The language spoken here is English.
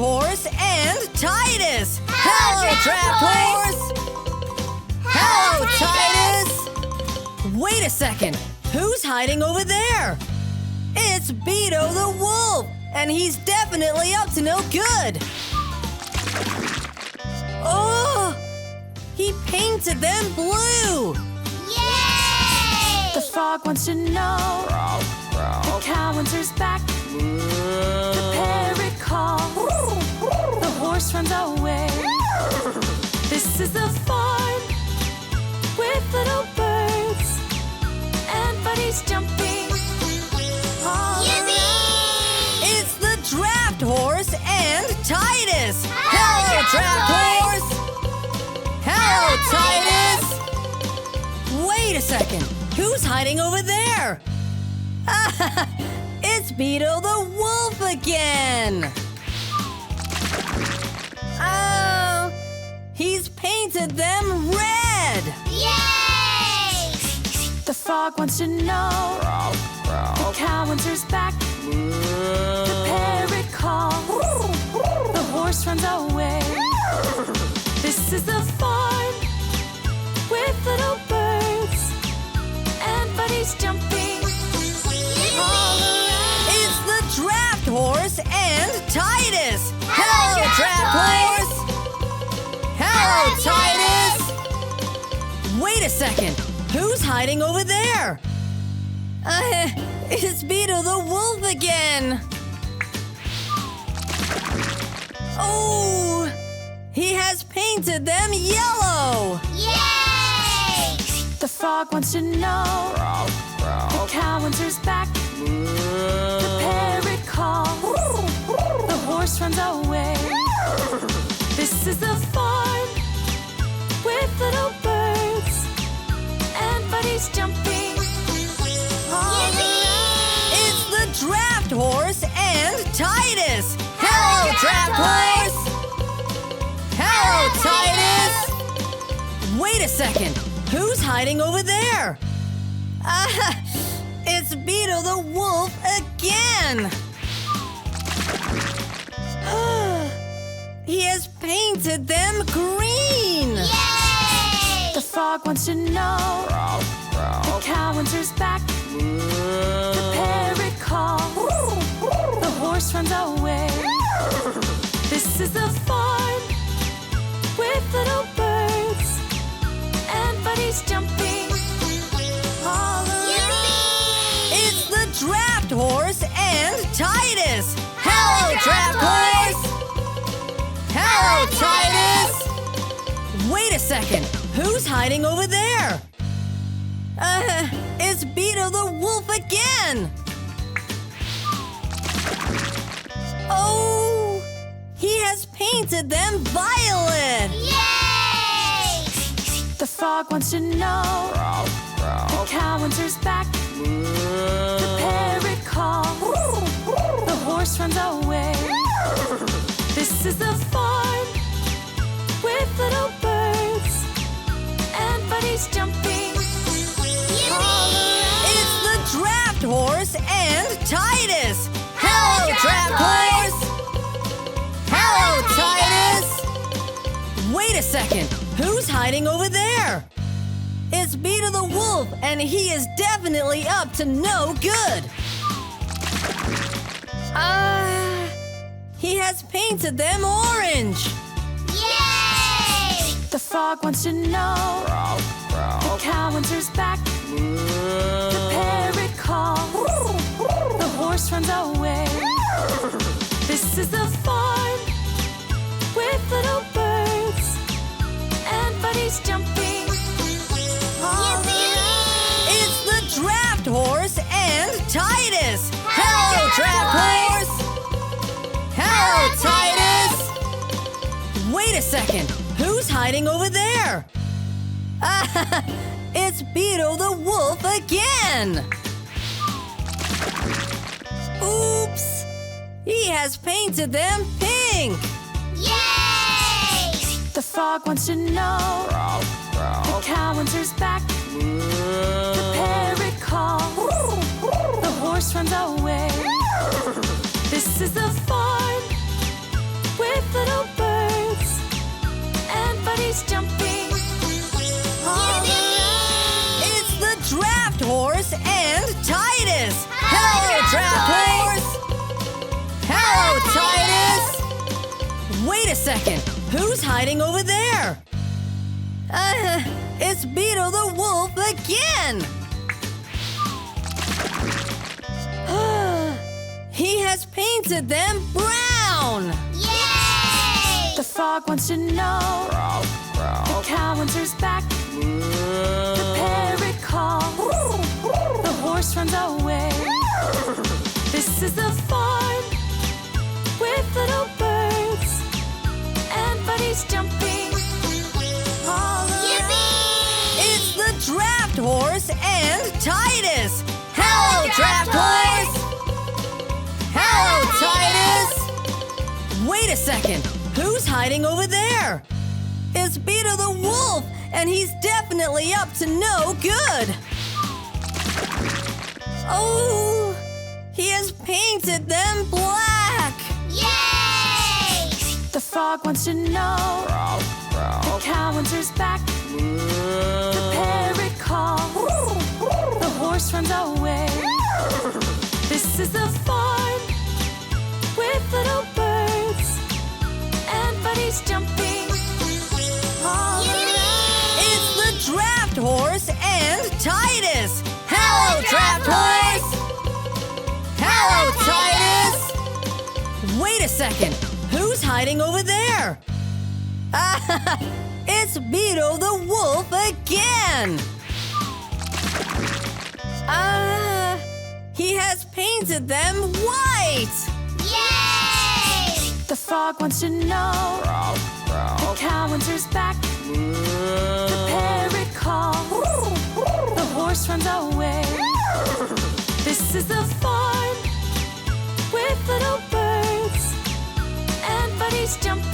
horse and Titus. Hello, draft horse. Hello, Titus. Wait a second. Who's hiding over there? It's Beto the wolf, and he's definitely up to no good. Oh, he painted them blue. Yay! The frog wants to know. The cow answers back. The parrot calls. The horse runs away. This is the farm with little birds and buddies jumping all Yippee! It's the draft horse and Titus. Hello, draft horse. Hello, Titus. Wait a second. Who's hiding over there? It's Beto the wolf again. Oh, he's painted them red. Yay! The frog wants to know. The cow answers back. The parrot calls. The horse runs away. This is the farm with little birds and buddies jumping all around. It's the draft horse and Titus. Hello, draft horse. Hello, Titus. Wait a second. Who's hiding over there? It's Beto the wolf again. Oh, he has painted them yellow. Yay! The frog wants to know. The cow answers back. The parrot calls. The horse runs away. This is the farm with little birds and buddies jumping all around. It's the draft horse and Titus. Hello, draft horse. Hello, Titus. Wait a second. Who's hiding over there? It's Beto the wolf again. He has painted them green. Yay! The frog wants to know. The cow answers back. The parrot calls. The horse runs away. This is the farm with little birds and buddies jumping all around. It's the draft horse and Titus. Hello, draft horse. Hello, Titus. Wait a second. Who's hiding over there? It's Beto the wolf again. Oh, he has painted them violet. Yay! The frog wants to know. The cow answers back. The parrot calls. The horse runs away. This is the farm with little birds and buddies jumping all around. It's the draft horse and Titus. Hello, draft horse. Hello, Titus. Wait a second. Who's hiding over there? It's Beto the wolf, and he is definitely up to no good. He has painted them orange. Yay! The frog wants to know. The cow answers back. The parrot calls. The horse runs away. This is the farm with little birds and buddies jumping all around. It's the draft horse and Titus. Hello, draft horse. Hello, Titus. Wait a second. Who's hiding over there? It's Beto the wolf again. Oops. He has painted them pink. Yay! The frog wants to know. The cow answers back. The parrot calls. The horse runs away. This is the farm little birds and buddies jumping all around. It's the draft horse and Titus. Hello, Draft Draft horse. Hello, Titus. Wait a second. Who's hiding over there? It's Beetle the wolf again. He has painted them brown. Yay! The frog wants to know. The cow answers back. The parrot calls. The horse runs away. This is the farm with little birds and buddies jumping all around. Yippee! It's the draft horse and Titus. Hello, draft horse. Hello, Titus. Wait a second. Who's hiding over there? It's Beetle the wolf, and he's definitely up to no good. Oh, he has painted them black. Yay! The frog wants to know. The cow answers back. The parrot calls. The horse runs away. This is the farm with little birds and buddies jumping all around. It's the draft horse and Titus. Hello, draft horse. Hello, Titus. Wait a second. Who's hiding over there? It's Beetle the wolf again. He has painted them white. Yay! The frog wants to know. The cow answers back. The parrot calls. The horse runs away. This is the farm with little birds and buddies jumping